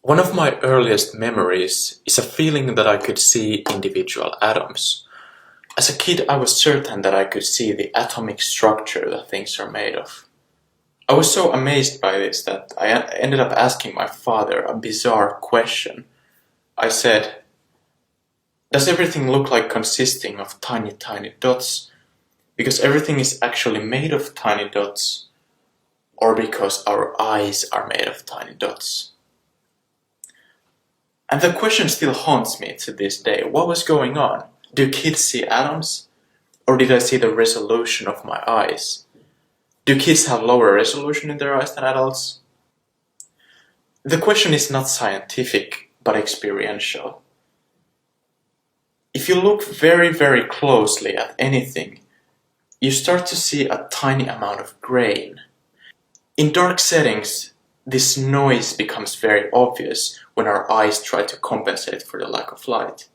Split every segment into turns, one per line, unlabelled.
One of my earliest memories is a feeling that I could see individual atoms. As a kid, I was certain that I could see the atomic structure that things are made of. I was so amazed by this that I ended up asking my father a bizarre question. I said, "Does everything look like consisting of tiny, tiny dots because everything is actually made of tiny dots, or because our eyes are made of tiny dots?" And the question still haunts me to this day. What was going on? Do kids see atoms? Or did I see the resolution of my eyes? Do kids have lower resolution in their eyes than adults? The question is not scientific, but experiential. If you look very, very closely at anything, you start to see a tiny amount of grain. In dark settings, this noise becomes very obvious when our eyes try to compensate for the lack of light.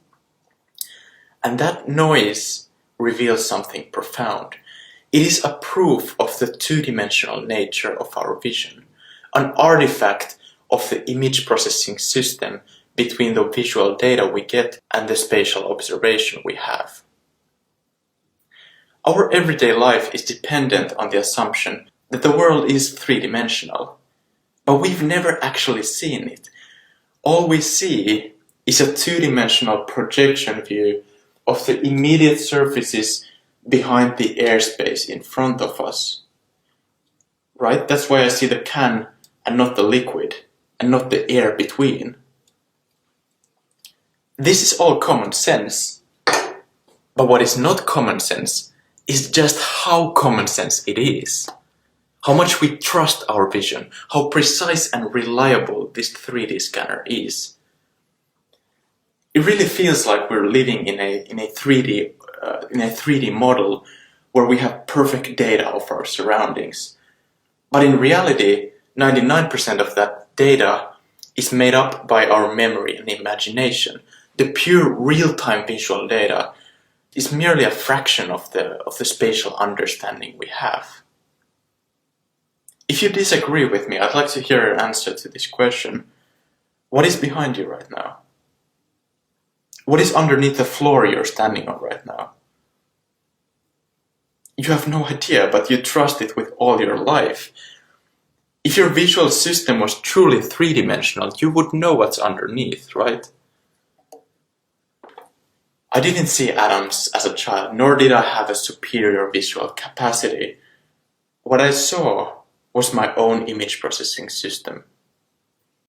And that noise reveals something profound. It is a proof of the two-dimensional nature of our vision, an artifact of the image processing system between the visual data we get and the spatial observation we have. Our everyday life is dependent on the assumption that the world is three-dimensional, but we've never actually seen it. All we see is a two-dimensional projection view of the immediate surfaces behind the airspace in front of us. Right? That's why I see the can and not the liquid, and not the air between. This is all common sense. But what is not common sense is just how common sense it is. How much we trust our vision, how precise and reliable this 3D scanner is. It really feels like we're living in a 3D model where we have perfect data of our surroundings. But in reality, 99% of that data is made up by our memory and imagination. The pure real-time visual data is merely a fraction of the spatial understanding we have. If you disagree with me, I'd like to hear your answer to this question. What is behind you right now? What is underneath the floor you're standing on right now? You have no idea, but you trust it with all your life. If your visual system was truly three-dimensional, you would know what's underneath, right? I didn't see atoms as a child, nor did I have a superior visual capacity. What I saw was my own image processing system.